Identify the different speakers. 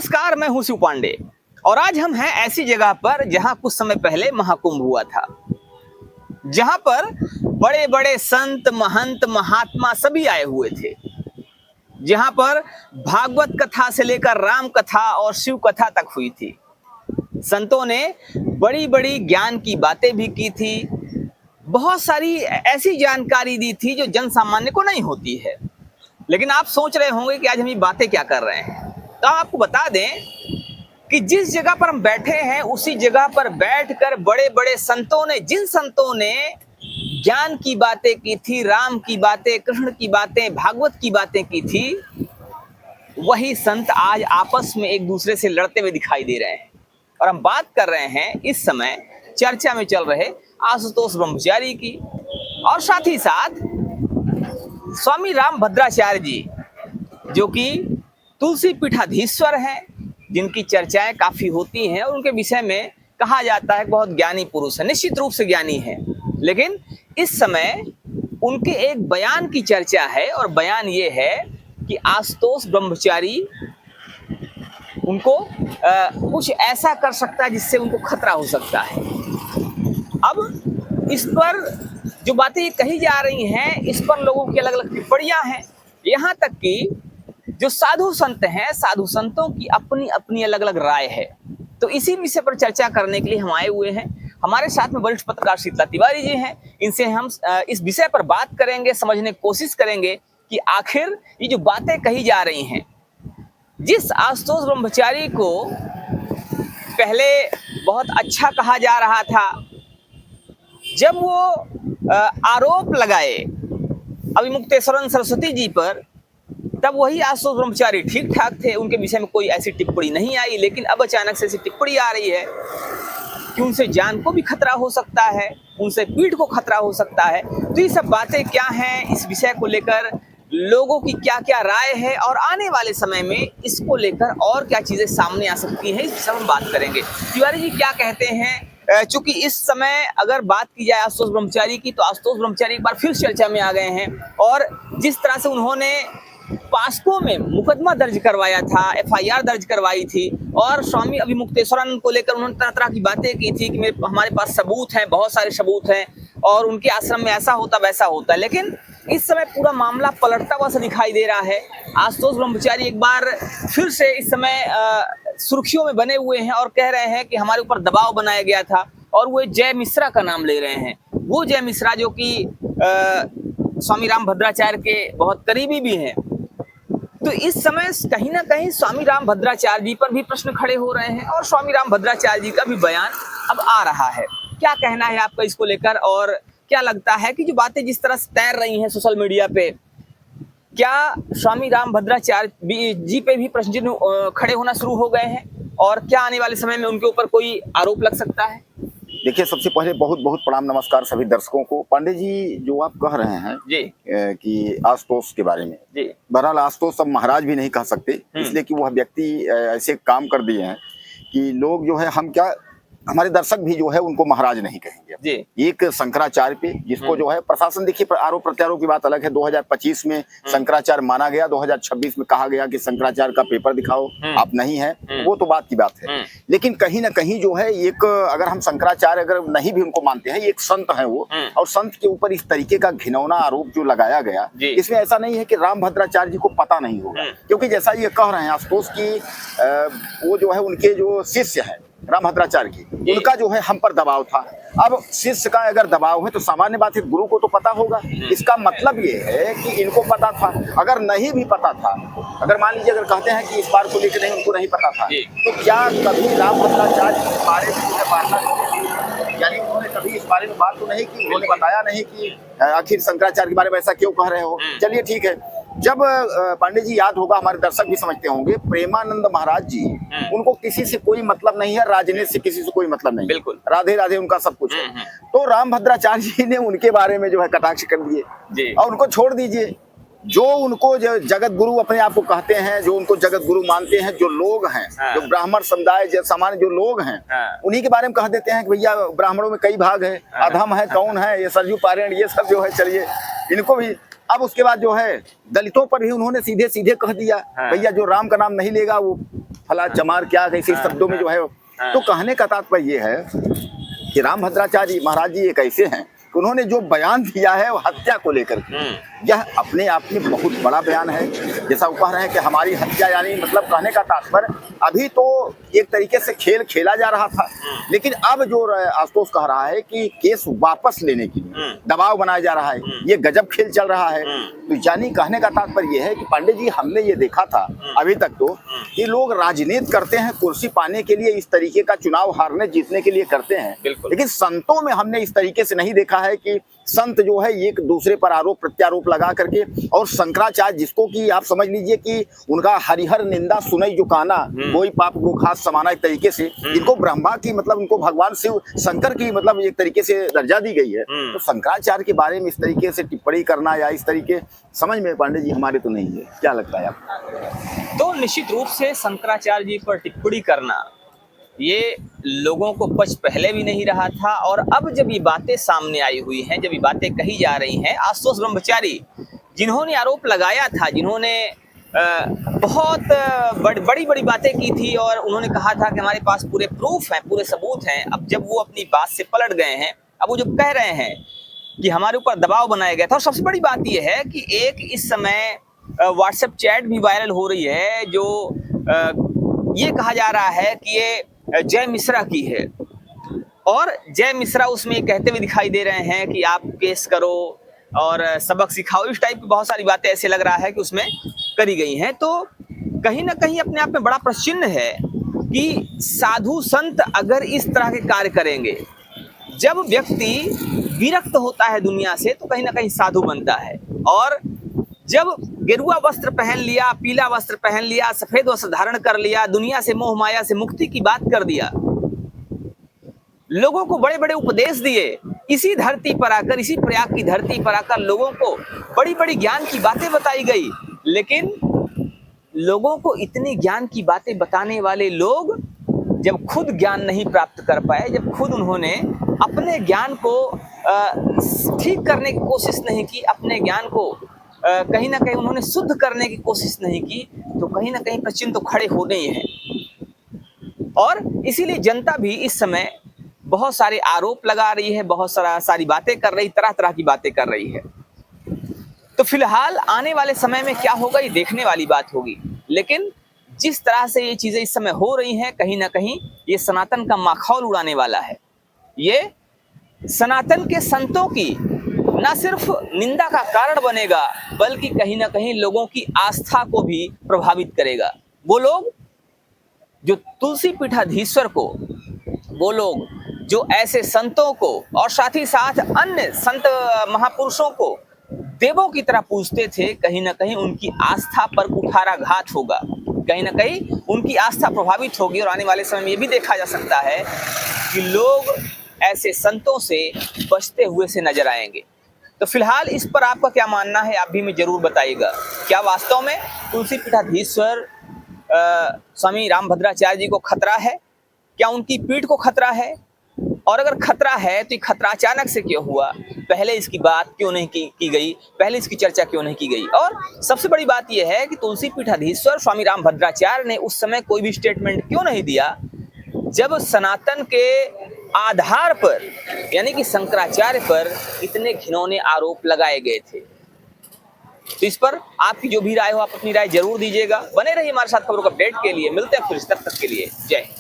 Speaker 1: नमस्कार, मैं हूं शिव पांडे और आज हम हैं ऐसी जगह पर जहां कुछ समय पहले महाकुंभ हुआ था, जहां पर बड़े बड़े संत, महंत, महात्मा सभी आए हुए थे, जहां पर भागवत कथा से लेकर राम कथा और शिव कथा तक हुई थी। संतों ने बड़ी बड़ी ज्ञान की बातें भी की थी, बहुत सारी ऐसी जानकारी दी थी जो जन सामान्य को नहीं होती है। लेकिन आप सोच रहे होंगे कि आज हम ये बातें क्या कर रहे हैं, तो आपको बता दें कि जिस जगह पर हम बैठे हैं उसी जगह पर बैठकर बड़े बड़े संतों ने, जिन संतों ने ज्ञान की बातें की थी, राम की बातें, कृष्ण की बातें, भागवत की बातें की थी, वही संत आज आपस में एक दूसरे से लड़ते हुए दिखाई दे रहे हैं। और हम बात कर रहे हैं इस समय चर्चा में चल रहे आशुतोष ब्रह्मचारी की, और साथ ही साथ स्वामी रामभद्राचार्य जी, जो कि तुलसी पीठाधीश्वर हैं, जिनकी चर्चाएं काफी होती हैं और उनके विषय में कहा जाता है बहुत ज्ञानी पुरुष है, निश्चित रूप से ज्ञानी है। लेकिन इस समय उनके एक बयान की चर्चा है और बयान ये है कि आशुतोष ब्रह्मचारी उनको कुछ ऐसा कर सकता है जिससे उनको खतरा हो सकता है। अब इस पर जो बातें कही जा रही हैं, इस पर लोगों की अलग अलग टिप्पणियां हैं। यहाँ तक कि जो साधु संत हैं, साधु संतों की अपनी अपनी अलग अलग राय है। तो इसी विषय पर चर्चा करने के लिए हम आए हुए हैं। हमारे साथ में वरिष्ठ पत्रकार शीतला तिवारी जी हैं। इनसे हम इस विषय पर बात करेंगे, समझने की कोशिश करेंगे कि आखिर ये जो बातें कही जा रही हैं, जिस आशुतोष ब्रह्मचारी को पहले बहुत अच्छा कहा जा रहा था, जब वो आरोप लगाए अभिमुक्तेश्वर सरस्वती जी पर, तब वही आशुतोष ब्रह्मचारी ठीक ठाक थे, उनके विषय में कोई ऐसी टिप्पणी नहीं आई। लेकिन अब अचानक से ऐसी टिप्पणी आ रही है कि उनसे जान को भी खतरा हो सकता है, उनसे पीठ को खतरा हो सकता है। तो ये सब बातें क्या हैं, इस विषय को लेकर लोगों की क्या क्या राय है और आने वाले समय में इसको लेकर और क्या चीजें सामने आ सकती हैं, इस विषय में बात करेंगे। तिवारी जी क्या कहते हैं? चूंकि इस समय अगर बात की जाए आशुतोष ब्रह्मचारी की, तो आशुतोष ब्रह्मचारी एक बार फिर चर्चा में आ गए हैं। और जिस तरह से उन्होंने पास्को में मुकदमा दर्ज करवाया था, एफआईआर दर्ज करवाई थी, और स्वामी अभिमुक्तेश्वरानंद को लेकर उन्होंने तरह तरह की बातें की थी कि हमारे पास सबूत हैं, बहुत सारे सबूत हैं, और उनके आश्रम में ऐसा होता वैसा होता। लेकिन इस समय पूरा मामला पलटता हुआ सा दिखाई दे रहा है। आशुतोष ब्रह्मचारी एक बार फिर से इस समय सुर्खियों में बने हुए हैं और कह रहे हैं कि हमारे ऊपर दबाव बनाया गया था, और वो जय मिश्रा का नाम ले रहे हैं। वो जय मिश्रा जो कि स्वामी रामभद्राचार्य के बहुत करीबी भी हैं। तो इस समय कहीं ना कहीं स्वामी रामभद्राचार्य जी पर भी प्रश्न खड़े हो रहे हैं, और स्वामी रामभद्राचार्य जी का भी बयान अब आ रहा है। क्या कहना है आपका इसको लेकर, और क्या लगता है कि जो बातें जिस तरह से तैर रही हैं सोशल मीडिया पे, क्या स्वामी रामभद्राचार्य जी पे भी प्रश्न चिन्ह खड़े होना शुरू हो गए हैं, और क्या आने वाले समय में उनके ऊपर कोई आरोप लग सकता है?
Speaker 2: देखिए, सबसे पहले बहुत बहुत प्रणाम, नमस्कार सभी दर्शकों को। पांडे जी, जो आप कह रहे हैं
Speaker 1: जी
Speaker 2: कि आशुतोष के बारे में,
Speaker 1: जी,
Speaker 2: बहरहाल आशुतोष अब महाराज भी नहीं कह सकते, इसलिए कि वह व्यक्ति ऐसे काम कर दिए हैं कि लोग जो है, हम क्या, हमारे दर्शक भी जो है उनको महाराज नहीं कहेंगे
Speaker 1: जी।
Speaker 2: एक शंकराचार्य पे, जिसको जो है प्रशासन, देखिए आरोप प्रत्यारोप की बात अलग है। 2025 में शंकराचार्य माना गया, 2026 में कहा गया कि शंकराचार्य का पेपर दिखाओ, आप नहीं है, वो तो बात की बात है। लेकिन कहीं ना कहीं जो है, एक अगर हम शंकराचार्य अगर नहीं भी उनको मानते हैं, एक संत है वो, और संत के ऊपर इस तरीके का घिनौना आरोप जो लगाया गया, इसमें ऐसा नहीं है कि रामभद्राचार्य जी को पता नहीं होगा, क्योंकि जैसा ये कह रहे हैं आशुतोष की, वो जो है उनके जो शिष्य है रामभद्राचार्य की, उनका जो है हम पर दबाव था। अब शिष्य का अगर दबाव है तो सामान्य बात है, गुरु को तो पता होगा। इसका मतलब ये है कि इनको पता था। अगर नहीं भी पता था, अगर मान लीजिए अगर कहते हैं कि इस बार को लेकर नहीं, उनको नहीं पता था, तो क्या कभी रामभद्राचार्य इस बारे में वार्ता, यानी उन्होंने कभी इस बारे में बात तो नहीं की, उन्होंने बताया नहीं कि आखिर शंकराचार्य के बारे में ऐसा क्यों कह रहे हो। चलिए ठीक है। जब पांडे जी, याद होगा, हमारे दर्शक भी समझते होंगे, प्रेमानंद महाराज जी, उनको किसी से कोई मतलब नहीं है, राजनीति से किसी से कोई मतलब नहीं, बिल्कुल राधे राधे उनका सब कुछ है। तो रामभद्राचार्य जी ने उनके बारे में जो है कटाक्ष कर दिए, और उनको छोड़ दीजिए। जो उनको जगत गुरु अपने आप को कहते हैं, जो उनको जगत गुरु मानते हैं, जो लोग हैं, जो ब्राह्मण समुदाय सामान्य जो लोग हैं, उन्हीं के बारे में कह देते हैं कि भैया ब्राह्मणों में कई भाग है, अधम है, कौन है, ये सरयू पारायण, ये सब जो है, चलिए इनको भी। अब उसके बाद जो है दलितों पर भी उन्होंने सीधे सीधे कह दिया, भैया जो राम का नाम नहीं लेगा वो फला चमार क्या ऐसे शब्दों में जो है। तो कहने का तात्पर्य ये है कि रामभद्राचार्य महाराज जी एक ऐसे हैं कि उन्होंने जो बयान दिया है वो हत्या को लेकर के, यह अपने आप में बहुत बड़ा बयान है। जैसा वो कह रहे हैं कि हमारी हत्या, यानी मतलब कहने का तात्पर्य अभी तो एक तरीके से खेल खेला जा रहा था, लेकिन अब जो आशुतोष कह रहा है कि केस वापस लेने के लिए दबाव बनाया जा रहा है, ये गजब खेल चल रहा है। तो यानी कहने का तात्पर्य ये है कि पांडे जी, हमने ये देखा था अभी तक तो कि लोग राजनीति करते हैं कुर्सी पाने के लिए, इस तरीके का चुनाव हारने जीतने के लिए करते हैं, लेकिन संतों में हमने इस तरीके से नहीं देखा है कि संत जो है एक दूसरे पर आरोप प्रत्यारोप लगा करके, और शंकराचार्य जिसको कि आप समझ लीजिए कि उनका हरिहर निंदा सुनई जो कहना, कोई पाप को खास समाना, एक तरीके से इनको ब्रह्मा की मतलब उनको भगवान शिव शंकर की मतलब एक तरीके से दर्जा दी गई है। तो शंकराचार्य के बारे में इस तरीके से टिप्पणी करना या इस तरीके समझ में पांडे जी हमारे तो नहीं है, क्या लगता है आपको?
Speaker 1: तो निश्चित रूप से शंकराचार्य जी पर टिप्पणी करना ये लोगों को पच पहले भी नहीं रहा था, और अब जब ये बातें सामने आई हुई हैं, जब ये बातें कही जा रही हैं, आशुतोष ब्रह्मचारी जिन्होंने आरोप लगाया था, जिन्होंने बहुत बड़ी बड़ी बातें की थी और उन्होंने कहा था कि हमारे पास पूरे प्रूफ हैं, पूरे सबूत हैं, अब जब वो अपनी बात से पलट गए हैं, अब वो जो कह रहे हैं कि हमारे ऊपर दबाव बनाया गया था। और सबसे बड़ी बात ये है कि एक इस समय व्हाट्सएप चैट भी वायरल हो रही है जो ये कहा जा रहा है कि ये जय मिश्रा की है, और जय मिश्रा उसमें कहते हुए दिखाई दे रहे हैं कि आप केस करो और सबक सिखाओ, इस टाइप की बहुत सारी बातें ऐसे लग रहा है कि उसमें करी गई हैं। तो कहीं ना कहीं अपने आप में बड़ा प्रश्न है कि साधु संत अगर इस तरह के कार्य करेंगे, जब व्यक्ति विरक्त होता है दुनिया से तो कहीं ना कहीं साधु बनता है, और जब गेरुआ वस्त्र पहन लिया, पीला वस्त्र पहन लिया, सफेद वस्त्र धारण कर लिया, दुनिया से मोह माया से मुक्ति की बात कर दिया, लोगों को बड़े बड़े उपदेश दिए, इसी धरती पर आकर, इसी प्रयाग की धरती पर आकर लोगों को बड़ी बड़ी ज्ञान की बातें बताई गई, लेकिन लोगों को इतनी ज्ञान की बातें बताने वाले लोग जब खुद ज्ञान नहीं प्राप्त कर पाए, जब खुद उन्होंने अपने ज्ञान को ठीक करने की कोशिश नहीं की, अपने ज्ञान को कहीं ना कहीं उन्होंने शुद्ध करने की कोशिश नहीं की, तो कहीं ना कहीं प्रश्न तो खड़े होने ही हैं। और इसीलिए जनता भी इस समय बहुत सारे आरोप लगा रही है, बहुत सारी बातें कर रही, तरह तरह की बातें कर रही है। तो फिलहाल आने वाले समय में क्या होगा ये देखने वाली बात होगी, लेकिन जिस तरह से ये चीजें इस समय हो रही हैं, कहीं ना कहीं ये सनातन का माखौल उड़ाने वाला है। ये सनातन के संतों की न सिर्फ निंदा का कारण बनेगा, बल्कि कहीं ना कहीं लोगों की आस्था को भी प्रभावित करेगा। वो लोग जो तुलसी पीठाधीश्वर को, वो लोग जो ऐसे संतों को और साथ ही साथ अन्य संत महापुरुषों को देवों की तरह पूजते थे, कहीं ना कहीं उनकी आस्था पर कुठाराघात होगा, कहीं ना कहीं उनकी आस्था प्रभावित होगी। और आने वाले समय में ये भी देखा जा सकता है कि लोग ऐसे संतों से बचते हुए से नजर आएंगे। तो फिलहाल इस पर आपका क्या मानना है, आप भी हमें जरूर बताइएगा। क्या वास्तव में तुलसी पीठाधीश्वर स्वामी रामभद्राचार्य जी को खतरा है? क्या उनकी पीठ को खतरा है? और अगर खतरा है तो ये खतरा अचानक से क्यों हुआ? पहले इसकी बात क्यों नहीं की गई? पहले इसकी चर्चा क्यों नहीं की गई? और सबसे बड़ी बात यह है कि तुलसी पीठाधीश्वर स्वामी रामभद्राचार्य ने उस समय कोई भी स्टेटमेंट क्यों नहीं दिया जब सनातन के आधार पर, यानी कि शंकराचार्य पर इतने घिनौने आरोप लगाए गए थे। तो इस पर आपकी जो भी राय हो, आप अपनी राय जरूर दीजिएगा। बने रहिए हमारे साथ खबरों का अपडेट के लिए। मिलते हैं फिर, तब तक के लिए जय हिंद।